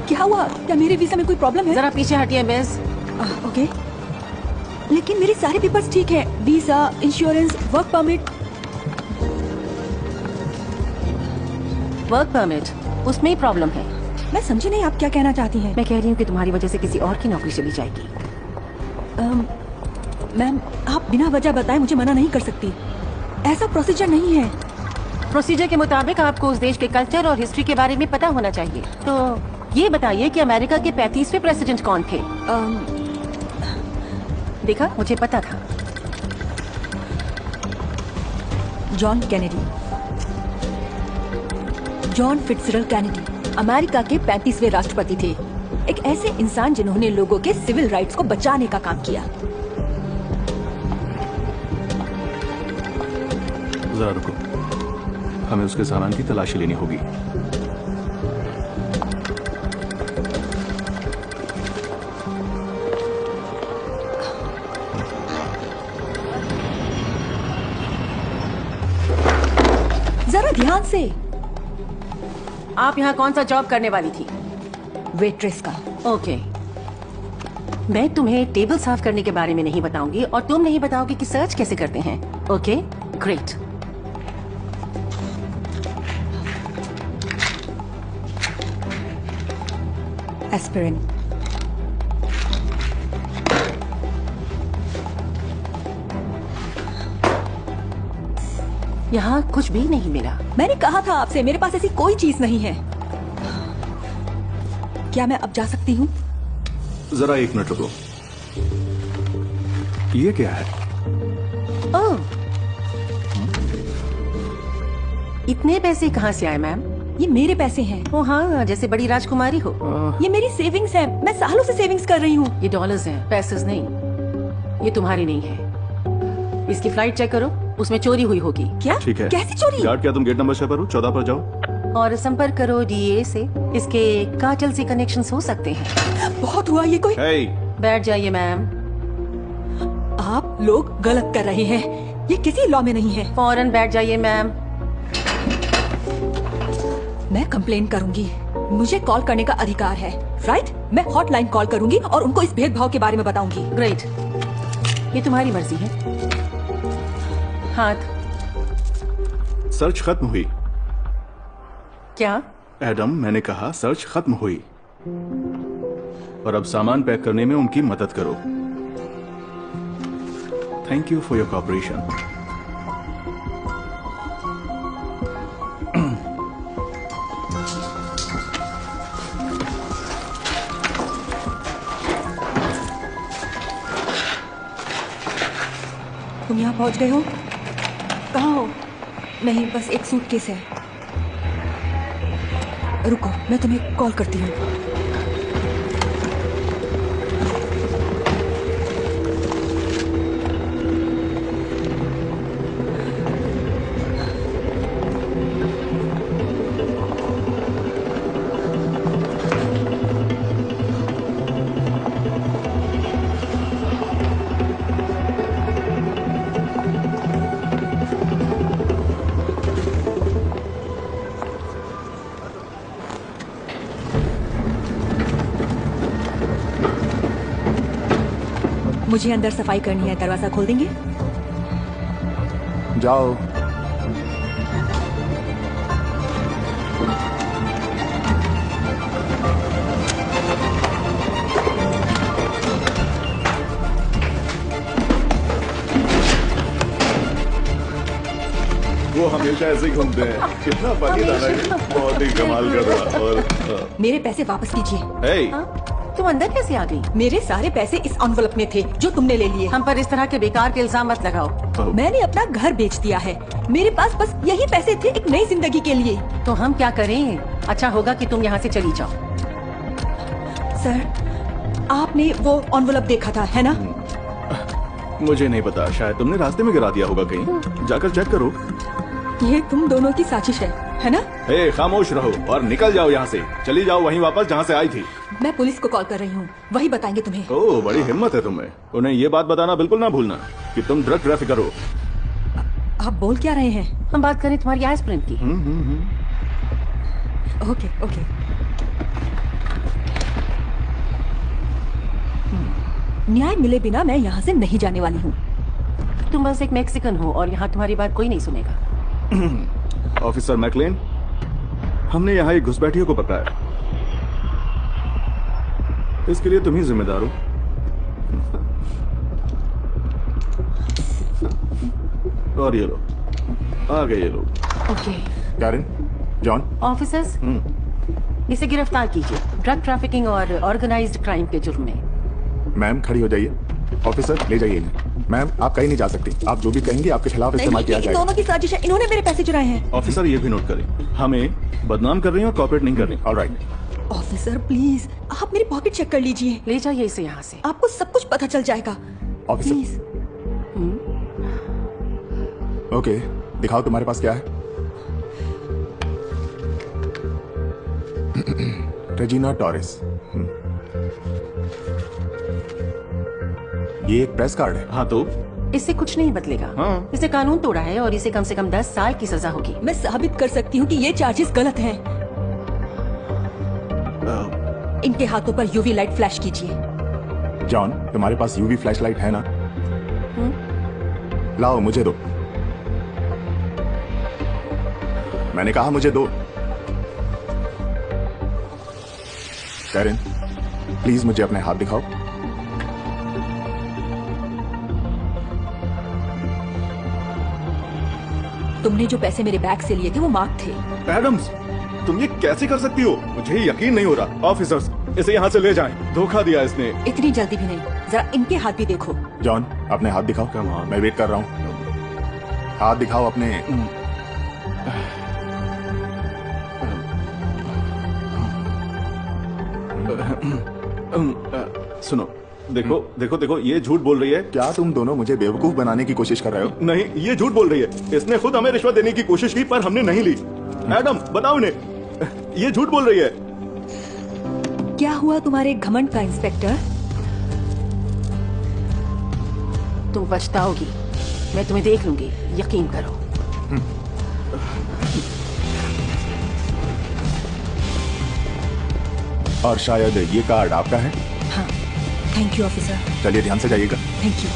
क्या हुआ? क्या मेरे वीजा में कोई प्रॉब्लम है? जरा पीछे हटिए मिस। ओके, लेकिन मेरे सारे पेपर्स ठीक है, visa, insurance, work permit. Work permit, उसमें ही प्रॉब्लम है। मैं समझी नहीं आप क्या कहना चाहती हैं। मैं कह रही हूँ कि तुम्हारी वजह से किसी और की नौकरी चली जाएगी। मैम, आप बिना वजह बताए मुझे मना नहीं कर सकती, ऐसा प्रोसीजर नहीं है। प्रोसीजर के मुताबिक आपको उस देश के कल्चर और हिस्ट्री के बारे में पता होना चाहिए। तो ये बताइए कि अमेरिका के 35वें प्रेसिडेंट कौन थे? देखा, मुझे पता था। John Kennedy, John Fitzgerald Kennedy America के 35वें राष्ट्रपति थे। एक ऐसे इंसान जिन्होंने लोगों के सिविल राइट्स को बचाने का काम किया। जरा रुको, हमें उसके सामान की तलाशी लेनी होगी। जरा ध्यान से। आप यहाँ कौन सा जॉब करने वाली थी? वेट्रेस का। ओके, मैं तुम्हें टेबल साफ करने के बारे में नहीं बताऊंगी और तुम नहीं बताओगे कि सर्च कैसे करते हैं। Okay, great. एस्पिरिन। यहाँ कुछ भी नहीं मिला। मैंने कहा था आपसे, मेरे पास ऐसी कोई चीज नहीं है। क्या मैं अब जा सकती हूँ? जरा एक मिनट रुको, ये क्या है? ओह, इतने पैसे कहाँ से आए मैम? ये मेरे पैसे हैं। ओ हाँ, जैसे बड़ी राजकुमारी हो। ये मेरी सेविंग्स है, मैं सालों से सेविंग्स कर रही हूँ। ये डॉलर्स हैं, पैसेस नहीं। ये तुम्हारी नहीं है। इसकी फ्लाइट चेक करो, उसमें चोरी हुई होगी। क्या? ठीक है। कैसी चोरी? गार्ड, क्या तुम गेट नंबर 6 पर हो? 14 पर जाओ और संपर्क करो डीए से। इसके कार्टेल से कनेक्शंस हो सकते हैं। बहुत हुआ ये कोई। hey. बैठ जाइए मैम। आप लोग गलत कर रहे हैं, ये किसी लॉ में नहीं है। फौरन बैठ जाइए मैम। मैं कंप्लेन करूंगी, मुझे कॉल करने का अधिकार है, राइट? मैं हॉटलाइन कॉल करूंगी और उनको इस भेदभाव के बारे में बताऊंगी। ग्रेट, ये तुम्हारी मर्जी है। हाथ। सर्च खत्म हुई। क्या? एडम, मैंने कहा सर्च खत्म हुई और अब सामान पैक करने में उनकी मदद करो। Thank you for your cooperation. तुम यहाँ पहुँच गए हो? कहाँ हो? नहीं, बस एक सूटकेस है। रुको, मैं तुम्हें कॉल करती हूँ। मुझे अंदर सफाई करनी है, दरवाजा खोल देंगे? जाओ। वो हमेशा ऐसे ही घूमते हैं। कितना फनी था ना ये, बहुत ही कमाल कर रहा। और मेरे पैसे वापस कीजिए। hey. तुम अंदर कैसे आ गई? मेरे सारे पैसे इस एनवलप में थे जो तुमने ले लिए। हम पर इस तरह के बेकार के इल्जाम मत लगाओ। मैंने अपना घर बेच दिया है, मेरे पास बस यही पैसे थे एक नई जिंदगी के लिए। तो हम क्या करें? अच्छा होगा कि तुम यहाँ से चली जाओ। सर, आपने वो एनवलप देखा था, है ना? मुझे नहीं पता, शायद तुमने रास्ते में गिरा दिया होगा कहीं। जाकर चेक करो। ये तुम दोनों की साजिश है ना? ए, खामोश रहो और निकल जाओ यहाँ से। चली जाओ वहीं वापस जहाँ से आई थी। मैं पुलिस को कॉल कर रही हूँ, वही बताएंगे तुम्हें। ओह, बड़ी हिम्मत है तुम्हें। उन्हें ये बात बताना बिल्कुल ना भूलना कि तुम ड्रग ट्रैफिकर हो। आप बोल क्या रहे हैं? हम बात करें तुम्हारी एस्पिरिन की। Okay okay. न्याय मिले बिना मैं यहाँ से नहीं जाने वाली हूँ। तुम बस एक मैक्सिकन हो और यहाँ तुम्हारी बात कोई नहीं सुनेगा। ऑफिसर मैकलेन, हमने यहाँ एक घुसपैठियों को पकड़ा है। इसके लिए तुम ही जिम्मेदार हो। और ये लोग आ गए, ये लोग। ओके कैरन, जॉन, ऑफिसर्स, इसे गिरफ्तार कीजिए ड्रग ट्रैफिकिंग और ऑर्गेनाइज्ड क्राइम के जुर्म में। मैम खड़ी हो जाइए। ऑफिसर ले जाइए इन्हें। मैम आप कहीं नहीं जा सकती। आप जो भी कहेंगे आपके खिलाफ इस्तेमाल नहीं, किया इन जाएगा। दोनों की साजिश है। इन्होंने मेरे पैसे चुराए हैं। ऑफिसर ये भी नोट करें, हमें बदनाम कर रही हैं और कॉपरेट नहीं कर रही। ऑलराइट। ऑफिसर प्लीज, आप मेरी पॉकेट चेक कर लीजिए। ले जाइए इसे यहाँ से। आपको सब कुछ पता चल जाएगा। Officer please. ओके, दिखाओ तुम्हारे पास क्या है। Regina Torres. ये एक प्रेस कार्ड है। हाँ तो इससे कुछ नहीं बदलेगा। हाँ। इसे कानून तोड़ा है और इसे कम से कम 10 साल की सजा होगी। मैं साबित कर सकती हूँ कि ये चार्जेस गलत हैं। इनके हाथों पर यूवी लाइट फ्लैश कीजिए। जॉन, तुम्हारे पास यूवी फ्लैशलाइट है ना? लाओ, मुझे दो। मैंने कहा मुझे दो। कैरन, प्लीज मुझे अपने हाथ दिखाओ। तुमने जो पैसे मेरे बैग से लिए थे वो मार्क थे। एडम्स, तुम ये कैसे कर सकती हो? मुझे यकीन नहीं हो रहा। ऑफिसर्स, इसे यहाँ से ले जाएं। धोखा दिया इसने। इतनी जल्दी भी नहीं, जरा इनके हाथ भी देखो। जॉन, अपने हाथ दिखाओ। Come on. मैं वेट कर रहा हूँ। हाथ दिखाओ अपने। सुनो, देखो देखो देखो, ये झूठ बोल रही है। क्या तुम दोनों मुझे बेवकूफ बनाने की कोशिश कर रहे हो? नहीं, ये झूठ बोल रही है। इसने खुद हमें रिश्वत देने की कोशिश की पर हमने नहीं ली। एडम, बताओ इन्हें, ये झूठ बोल रही है। क्या हुआ तुम्हारे घमंड का, इंस्पेक्टर? तुम पछताओगी। मैं तुम्हें देख लूंगी, यकीन करो। और शायद ये कार्ड आपका है। हाँ, थैंक यू ऑफिसर। चलिए ध्यान से जाइएगा। Thank you.